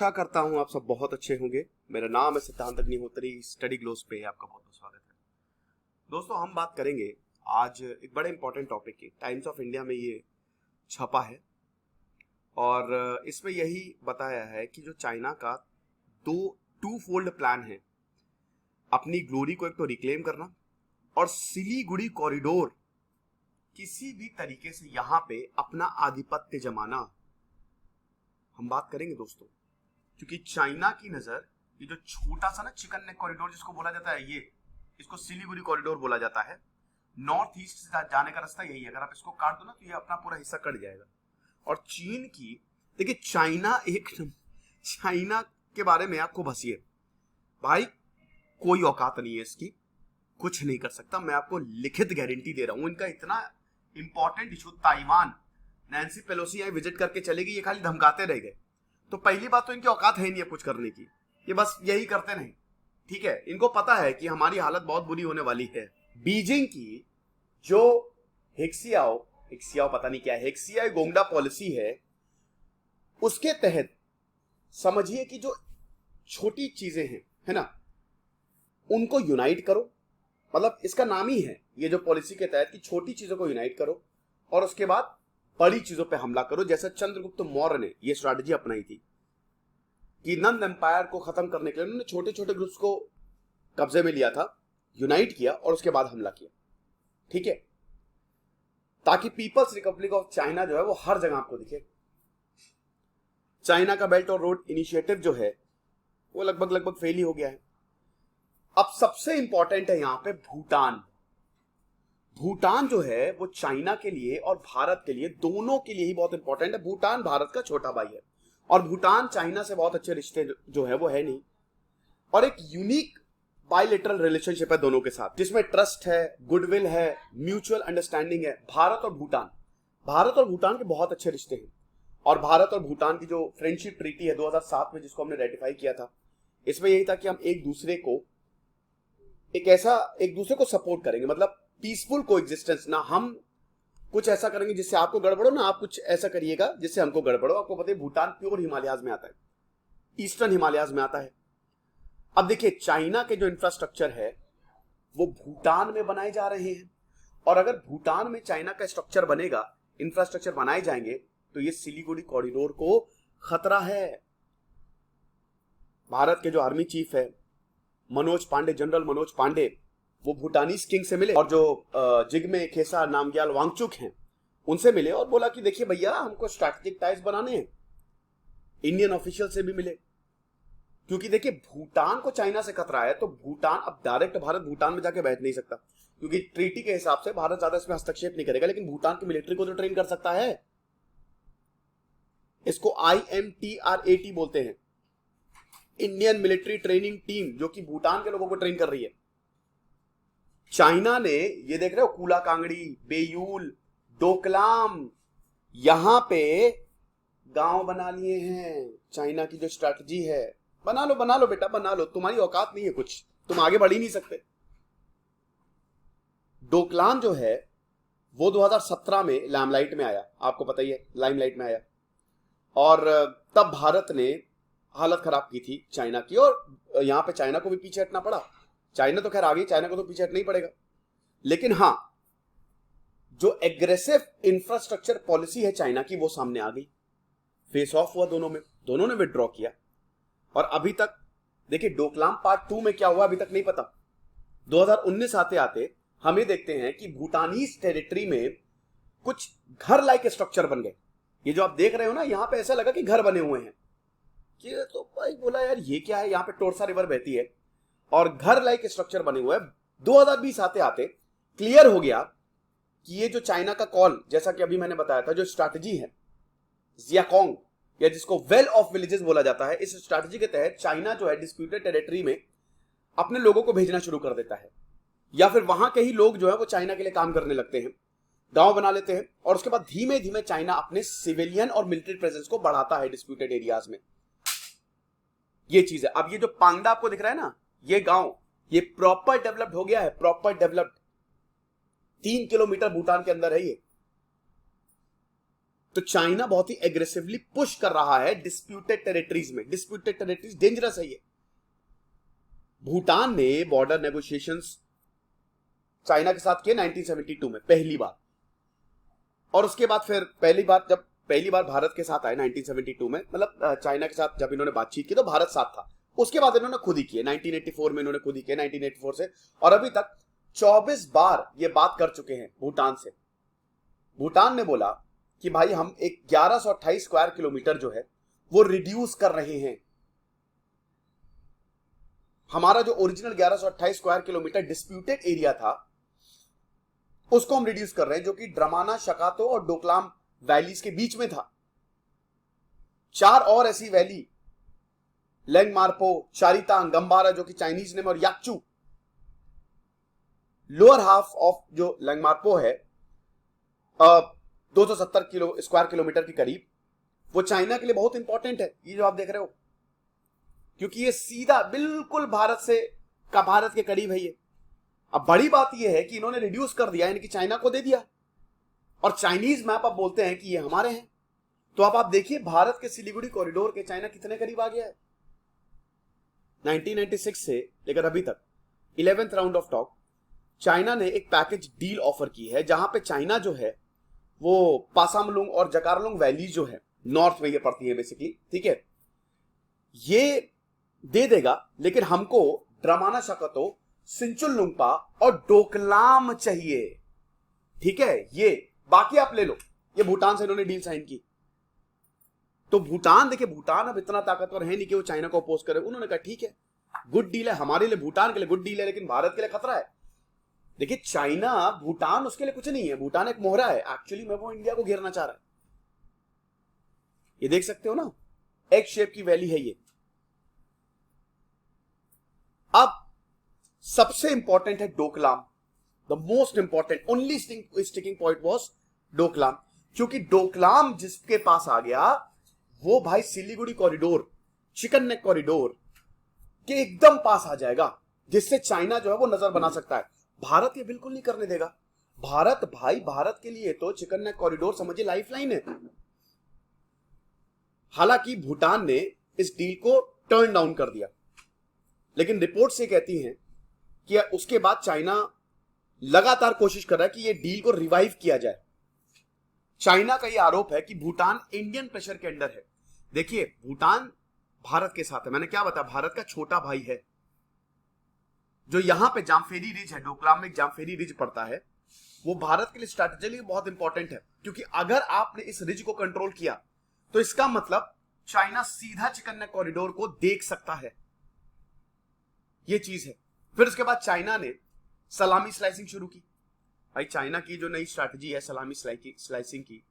आशा करता हूँ आप सब बहुत अच्छे होंगे। मेरा नाम है सिद्धांत अग्निहोत्री। स्टडी ग्लोस पे आपका बहुत बहुत स्वागत है। दोस्तों, हम बात करेंगे आज एक बड़े इंपॉर्टेंट टॉपिक की। टाइम्स ऑफ इंडिया में ये छपा है और इसमें यही बताया है कि जो चाइना का टू फोल्ड प्लान है अपनी ग्लोरी को एक तो रिक्लेम करना और सिलीगुड़ी कॉरिडोर किसी भी तरीके से यहाँ पे अपना आधिपत्य जमाना। हम बात करेंगे दोस्तों, क्योंकि चाइना की नजर ये जो छोटा सा ना चिकन नेक कॉरिडोर जिसको बोला जाता है, ये इसको सिलीगुड़ी कॉरिडोर बोला जाता है। नॉर्थ ईस्ट से जाने का रास्ता यही है। अगर आप इसको काट दो ना तो ये अपना पूरा हिस्सा कट जाएगा। और चीन की देखिए, चाइना के बारे में आपको भसिए भाई, कोई औकात नहीं है इसकी, कुछ नहीं कर सकता। मैं आपको लिखित गारंटी दे रहा हूं। इनका इतना important issue Taiwan, Nancy Pelosi यहाँ विजिट करके चलेगी, ये खाली धमकाते रह गए। तो पहली बात तो इनकी औकात है नहीं है कुछ करने की, ये बस यही करते नहीं। ठीक है, इनको पता है कि हमारी हालत बहुत बुरी होने वाली है। बीजिंग की जो हेक्सियाओ पता नहीं क्या है, हेक्सिया गोंगडा पॉलिसी है, उसके तहत समझिए कि जो छोटी चीजें हैं, है ना, उनको यूनाइट करो। मतलब इसका नाम ही है ये जो पॉलिसी के तहत कि छोटी चीजों को यूनाइट करो और उसके बाद बड़ी चीजों पे हमला करो। जैसे चंद्रगुप्त मौर्य ने ये स्ट्रैटेजी अपनाई थी कि नंद एम्पायर को खत्म करने के लिए उन्होंने छोटे छोटे ग्रुप्स को कब्जे में लिया था, यूनाइट किया और उसके बाद हमला किया। ठीक है, ताकि पीपल्स रिपब्लिक ऑफ चाइना जो है वो हर जगह आपको दिखे। चाइना का बेल्ट और रोड इनिशिएटिव जो है वो लगभग फेल ही हो गया है। अब सबसे इंपॉर्टेंट है यहां पे भूटान। भूटान जो है वो चाइना के लिए और भारत के लिए, दोनों के लिए ही बहुत इंपॉर्टेंट है। भूटान भारत का छोटा भाई है और भूटान चाइना से बहुत अच्छे रिश्ते जो है वो है नहीं, और एक यूनिक बायलैटरल रिलेशनशिप है दोनों के साथ, जिसमें ट्रस्ट है, गुडविल है, म्यूचुअल अंडरस्टैंडिंग है। भारत और भूटान के बहुत अच्छे रिश्ते हैं। और भारत और भूटान की जो फ्रेंडशिप ट्रीटी है 2007 में, जिसको हमने रेटिफाई किया था, इसमें यही था कि हम एक दूसरे को सपोर्ट करेंगे। मतलब पीसफुल कोएग्जिस्टेंस, ना हम कुछ ऐसा करेंगे जिससे आपको गड़बड़ो, ना आप कुछ ऐसा करिएगा जिससे हमको गड़बड़ो। आपको पता है भूटान प्योर हिमालयाज में आता है, ईस्टर्न हिमालयाज में आता है। अब देखिए, चाइना के जो इंफ्रास्ट्रक्चर है वो भूटान में बनाए जा रहे हैं, और अगर भूटान में चाइना का स्ट्रक्चर बनेगा, इंफ्रास्ट्रक्चर बनाए जाएंगे, तो ये सिलीगुड़ी कॉरिडोर को खतरा है। भारत के जो आर्मी चीफ है जनरल मनोज पांडे, वो भूटानीज किंग से मिले और जो जिग्मे खेसा नामग्याल वांगचुक हैं उनसे मिले और बोला कि देखिए भैया, हमको स्ट्रैटेजिक टाइज बनाने हैं। इंडियन ऑफिशियल से भी मिले, क्योंकि देखिए भूटान को चाइना से खतरा है। तो भूटान, अब डायरेक्ट भारत भूटान में जाके बैठ नहीं सकता, क्योंकि ट्रीटी के हिसाब से भारत ज्यादा इसमें हस्तक्षेप नहीं करेगा, लेकिन भूटान की मिलिट्री को तो ट्रेन कर सकता है। इसको IMTRAT बोलते हैं, इंडियन मिलिट्री ट्रेनिंग टीम, जो कि भूटान के लोगों को ट्रेन कर रही है। चाइना ने, ये देख रहे हो, कूला कांगड़ी, बेयूल, डोकलाम, यहां पे गांव बना लिए हैं। चाइना की जो स्ट्रैटेजी है, बना लो बेटा, बना लो, तुम्हारी औकात नहीं है कुछ, तुम आगे बढ़ ही नहीं सकते। डोकलाम जो है वो 2017 में लाइमलाइट में आया, आपको पता ही है, लाइमलाइट में आया, और तब भारत ने हालत खराब की थी चाइना की, और यहां पे चाइना को भी पीछे हटना पड़ा। चाइना तो खैर आ गई, चाइना को तो पीछे हटना ही पड़ेगा, लेकिन हां, जो एग्रेसिव इंफ्रास्ट्रक्चर पॉलिसी है चाइना की, वो सामने आ गई। फेस ऑफ हुआ दोनों ने विड्रॉ किया। और अभी तक देखिए, डोकलाम पार्ट 2 में क्या हुआ अभी तक नहीं पता। 2019 आते आते हम ये देखते हैं कि भूटानीज टेरिटरी में कुछ घर लाइक स्ट्रक्चर बन गए। ये जो आप देख रहे हो ना, यहां पे ऐसा लगा कि घर बने हुए हैं। कि तो भाई बोला यार ये क्या है, यहां पे टोरसा रिवर बहती है और घर लाइक स्ट्रक्चर बने हुए हैं। 2020 आते आते क्लियर हो गया कि ये जो चाइना का कॉल, जैसा कि अभी मैंने बताया था, जो स्ट्रैटेजी है जियाकोंग, या जिसको वेल ऑफ विलेजेस बोला जाता है, इस स्ट्रैटेजी के तहत चाइना जो है डिस्प्यूटेड टेरिटरी में अपने लोगों को भेजना शुरू कर देता है, या फिर वहां के ही लोग जो है वो चाइना के लिए काम करने लगते हैं, गांव बना लेते हैं, और उसके बाद धीमे धीमे चाइना अपने सिविलियन और मिलिट्री प्रेजेंस को बढ़ाता है डिस्प्यूटेड एरियाज में। ये चीज है। अब ये जो पांगडा आपको दिख रहा है ना, ये गांव, ये प्रॉपर डेवलप्ड हो गया है, प्रॉपर डेवलप्ड। 3 किलोमीटर भूटान के अंदर है ये। तो चाइना बहुत ही एग्रेसिवली पुश कर रहा है डिस्प्यूटेड टेरिटरीज में। डिस्प्यूटेड टेरिटरीज डेंजरस है ये। भूटान ने बॉर्डर नेगोशिएशंस चाइना के साथ किए 1972 में पहली बार, और उसके बाद फिर पहली बार भारत के साथ आए 1972 में, मतलब चाइना के साथ जब इन्होंने बातचीत की तो भारत साथ था। उसके बाद इन्होंने खुद ही किए 1984 में, इन्होंने खुद ही किए 1984 से, और अभी तक 24 बार ये बात कर चुके हैं भूटान से। भूटान ने बोला कि भाई हम एक 1128 स्क्वायर किलोमीटर जो है वो रिड्यूस कर रहे हैं। हमारा जो original 1128 square kilometre disputed area था उसको हम रिड्यूस कर रहे हैं, जो कि ड्रमाना, शकातो और डोकलाम वैलीज के बीच में था। 4 और ऐसी वैली, लेंगमार्पो, चारितांग, गंबारा जो कि चाइनीज नेम, और याकचू। लोअर हाफ ऑफ जो लेंगमार्पो है 270 स्क्वायर किलोमीटर के करीब, वो चाइना के लिए बहुत इंपॉर्टेंट है, ये जो आप देख रहे हो, क्योंकि ये सीधा बिल्कुल भारत के करीब है ये। अब बड़ी बात ये है कि इन्होंने रिड्यूस कर दिया, यानी कि चाइना को दे दिया, और चाइनीज मैप आप बोलते हैं कि ये हमारे हैं। तो अब आप देखिए भारत के सिलीगुड़ी कॉरिडोर के चाइना कितने करीब आ गया है। 1996 से लेकर अभी तक 11th round of talk, China ने एक पैकेज डील ऑफर की है, जहां पे चाइना जो है वो पासामलुंग और जकारलुंग वैली जो है नॉर्थ में ये पड़ती है बेसिकली, ठीक है, ये दे देगा, लेकिन हमको ड्रमाना, शकतो, सिंचुलुंगपा और डोकलाम चाहिए, ठीक है। ये बाकी आप ले लो। ये भूटान से इन्होंने डील साइन की। तो भूटान, देखिए भूटान अब इतना ताकतवर है नहीं कि वो चाइना को अपोज करे। उन्होंने कहा ठीक है, गुड डील है हमारे लिए, भूटान के लिए गुड डील है, लेकिन भारत के लिए खतरा है। देखिए चाइना, भूटान उसके लिए कुछ नहीं है, भूटान एक मोहरा है एक्चुअली में, वो इंडिया को घेरना चाह रहा है। ये देख सकते हो ना, एग शेप की वैली है ये। अब सबसे इंपॉर्टेंट है Doklam. The most important, only sticking point was Doklam, क्योंकि डोकलाम जिसके पास आ गया वो भाई Siliguri corridor, chicken neck corridor के एकदम पास आ जाएगा, जिससे चाइना जो है वो नजर बना सकता है। भारत ये बिल्कुल नहीं करने देगा। भारत के लिए तो चिकन नेक कॉरिडोर समझिए लाइफलाइन है। हालांकि भूटान ने इस डील को टर्न डाउन कर दिया, लेकिन रिपोर्ट से कहती हैं कि उसके बाद चाइना लगातार कोशिश कर रहा है कि यह डील को रिवाइव किया जाए। चाइना का यह आरोप है कि भूटान इंडियन प्रेशर के अंडर है। देखिए भूटान भारत के साथ है, मैंने क्या बताया, भारत का छोटा भाई है। जो यहां पे जामफेरी रिज है, डोकलाम में जामफेरी रिज पड़ता है, वो भारत के लिए स्ट्रैटेजिकली बहुत इंपॉर्टेंट है, क्योंकि अगर आपने इस रिज को कंट्रोल किया तो इसका मतलब चाइना सीधा चिकन नेक कॉरिडोर को देख सकता है, ये चीज है। फिर उसके बाद चाइना ने सलामी स्लाइसिंग शुरू की। भाई चाइना की जो नई स्ट्रैटेजी है सलामी स्लाइसिंग की,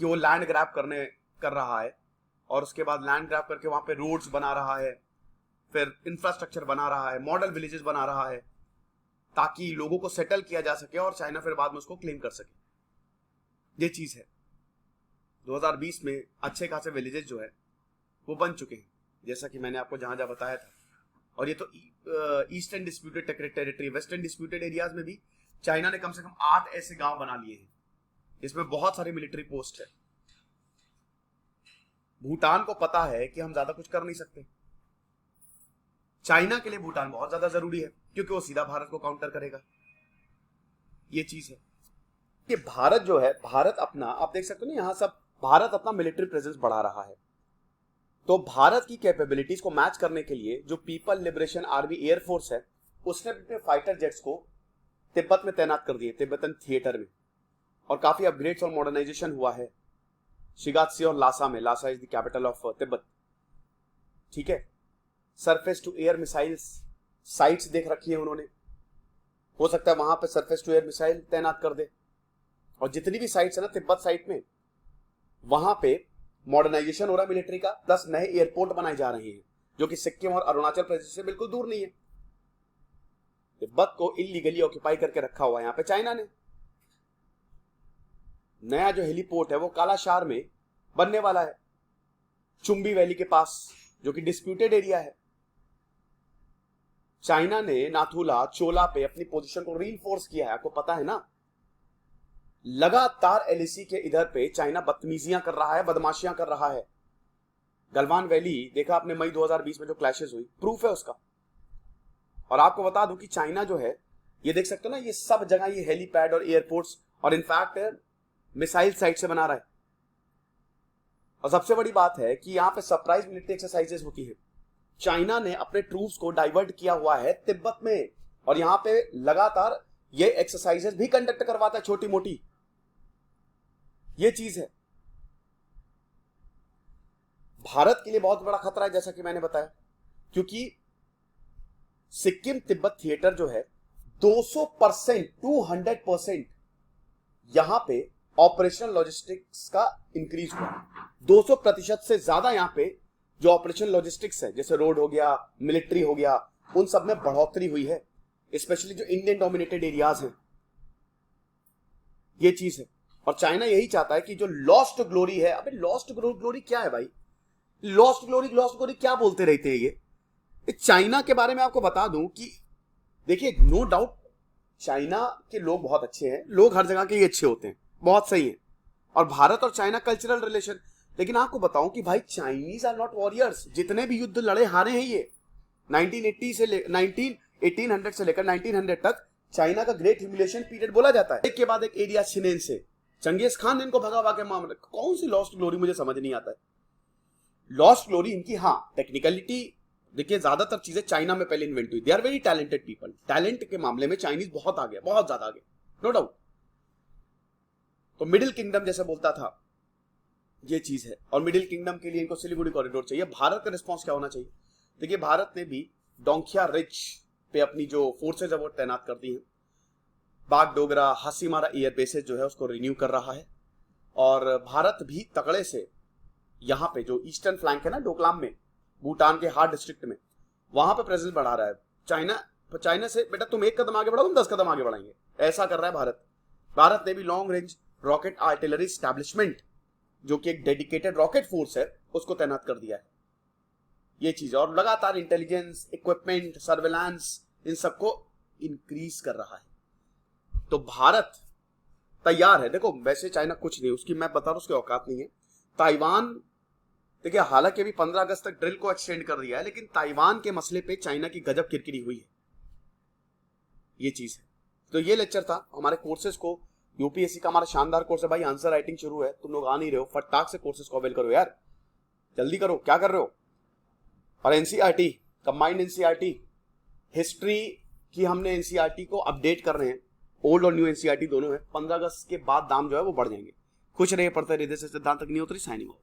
कि वो लैंड ग्रैब कर रहा है, और उसके बाद लैंड ग्रैब करके वहां पे रोड्स बना रहा है, फिर इंफ्रास्ट्रक्चर बना रहा है, मॉडल विलेजेस बना रहा है, ताकि लोगों को सेटल किया जा सके और चाइना फिर बाद में उसको क्लेम कर सके। ये चीज है। 2020 में अच्छे खासे विलेजेस जो है वो बन चुके हैं, जैसा कि मैंने आपको जहां जहां बताया था। और ये तो eastern disputed territory, western disputed areas में भी चाइना ने कम से कम 8 ऐसे गांव बना लिए हैं, जिसमें बहुत सारी मिलिट्री पोस्ट है। भूटान को पता है कि हम ज्यादा कुछ कर नहीं सकते। चाइना के लिए भूटान बहुत ज्यादा जरूरी है, क्योंकि वो सीधा भारत को काउंटर करेगा। ये चीज है कि भारत जो है, भारत अपना, आप देख सकते हो ना, यहां सब भारत अपना मिलिट्री प्रेजेंस बढ़ा रहा है। तो भारत की कैपेबिलिटीज को मैच करने के लिए जो पीपल लिबरेशन आर्मी एयरफोर्स है, उसने अपने फाइटर जेट्स को तिब्बत में तैनात कर दिए, तिब्बतन थिएटर में, और काफी अपग्रेड्स और मॉडर्नाइजेशन हुआ है शिगात्सी और लासा में। Lhasa is the capital of Tibet, ठीक है। Surface to air missiles sites देख रखी है उन्होंने, हो सकता है वहां पे सरफेस टू एयर मिसाइल तैनात कर दे। और जितनी भी साइट्स है ना तिब्बत साइट में, वहां पे मॉडर्नाइजेशन हो रहा है मिलिट्री का, प्लस नए एयरपोर्ट बनाए जा रहे हैं, जो कि सिक्किम और अरुणाचल प्रदेश से बिल्कुल दूर नहीं है। तिब्बत को इलीगली ऑक्यूपाई करके रखा हुआ है यहां पे चाइना ने। नया जो हेलीपोर्ट है वो कालाशार में बनने वाला है, चुंबी वैली के पास, जो कि डिस्प्यूटेड एरिया है। चाइना ने नाथुला, चोला पे अपनी पोजीशन को रीइंफोर्स किया है, आपको पता है ना। लगातार एलएसी के इधर पे चाइना बदतमीजियां कर रहा है, बदमाशियां कर रहा है। गलवान वैली देखा आपने मई 2020 में जो क्लैशेस हुई, प्रूफ है उसका। और आपको बता दूं कि चाइना जो है, ये देख सकते हो ना, ये सब जगह ये हेलीपैड और एयरपोर्ट्स और इनफैक्ट मिसाइल साइट से बना रहा है। और सबसे बड़ी बात है कि यहां पे सरप्राइज मिलिट्री एक्सरसाइजेस होती है। चाइना ने अपने ट्रूप्स को डाइवर्ट किया हुआ है तिब्बत में, और यहां पे लगातार ये एक्सरसाइजेस भी कंडक्ट करवाता है, छोटी मोटी। ये चीज है भारत के लिए बहुत बड़ा खतरा है, जैसा कि मैंने बताया, क्योंकि सिक्किम तिब्बत थिएटर जो है 200%, 200% यहां पे ऑपरेशनल लॉजिस्टिक्स का इंक्रीज हुआ है। 200% से ज्यादा यहां पे जो ऑपरेशन लॉजिस्टिक्स है, जैसे रोड हो गया, मिलिट्री हो गया, उन सब में बढ़ोतरी हुई है, स्पेशली जो इंडियन डोमिनेटेड एरियाज हैं। ये चीज है। और चाइना यही चाहता है कि जो लॉस्ट ग्लोरी है, अबे लॉस्ट ग्लोरी क्या है भाई? लॉस्ट ग्लोरी क्या बोलते रहते हैं ये? चाइना के बारे में आपको बता दूं कि देखिए, नो डाउट चाइना के लोग बहुत अच्छे हैं, लोग हर जगह के ही अच्छे होते हैं, बहुत सही है। और भारत और चाइना कल्चरल रिलेशन, लेकिन आपको बताऊं कि भाई चाइनीज आर नॉट वॉरियर्स। जितने भी युद्ध लड़े हारे हैं ये 1800 से लेकर 1900 तक चाइना का ग्रेट ह्यूमिलिएशन पीरियड बोला जाता है। एक के बाद एक एरिया छिने इनसे, चंगेज खान ने इनको भगावा के मामले। कौन सी लॉस्ट ग्लोरी, मुझे समझ नहीं आता है लॉस्ट ग्लोरी इनकी। हाँ, टेक्निकलिटी देखिए, ज्यादातर चीजें चाइना में पहले इन्वेंट हुई। They are very talented people. Talent के मामले में चाइनीज बहुत आगे, बहुत ज्यादा आगे, नो डाउट। तो मिडिल किंगडम जैसे बोलता था, ये चीज है। और मिडिल किंगडम के लिए इनको सिलीगुड़ी कॉरिडोर चाहिए। भारत का रिस्पॉन्स क्या होना चाहिए? देखिए, भारत ने भी डोंकिया रिच पे अपनी जो फोर्सेज है वो तैनात कर दी है। बागडोगरा, हासीमारा एयर बेसेस जो है उसको रिन्यू कर रहा है। और भारत भी तगड़े से यहाँ पे जो ईस्टर्न फ्लैंक है ना, डोकलाम में, भूटान के हार डिस्ट्रिक्ट में, वहां पे प्रेजेंस बढ़ा रहा है। चाइना से बेटा तुम 1 कदम आगे बढ़ो, तुम 10 कदम आगे बढ़ाएंगे, ऐसा कर रहा है भारत। भारत ने भी long range rocket artillery establishment, जो कि एक डेडिकेटेड रॉकेट फोर्स है, उसको तैनात कर दिया है। ये चीज, और लगातार इंटेलिजेंस, इक्विपमेंट, सर्वेलांस, इन सबको इंक्रीज कर रहा है। तो भारत तैयार है। देखो, वैसे चाइना कुछ नहीं, उसकी मैं बता रहा हूं, उसकी औकात नहीं है। ताइवान, देखिए, हालांकि अभी 15 अगस्त तक ड्रिल को एक्सटेंड कर दिया है, लेकिन ताइवान के मसले पे चाइना की गजब किरकिरी हुई है। ये चीज है। तो ये लेक्चर था हमारे कोर्सेज को। यूपीएससी का हमारा शानदार कोर्स है भाई, आंसर राइटिंग शुरू है। तुम लोग आ नहीं रहे हो, फटाक से कोर्सेज को अवेल करो यार, जल्दी करो, क्या कर रहे हो? और एनसीईआरटी, कंबाइंड एनसीईआरटी, हिस्ट्री की हमने एनसीईआरटी को अपडेट कर रहे हैं, ओल्ड और न्यू एनसीईआरटी दोनों है। 15 अगस्त के बाद दाम जो है वो बढ़ जाएंगे। खुश रहिए, पढ़ते रहिए। सिद्धांत अग्निहोत्री साइनिंग ऑफ।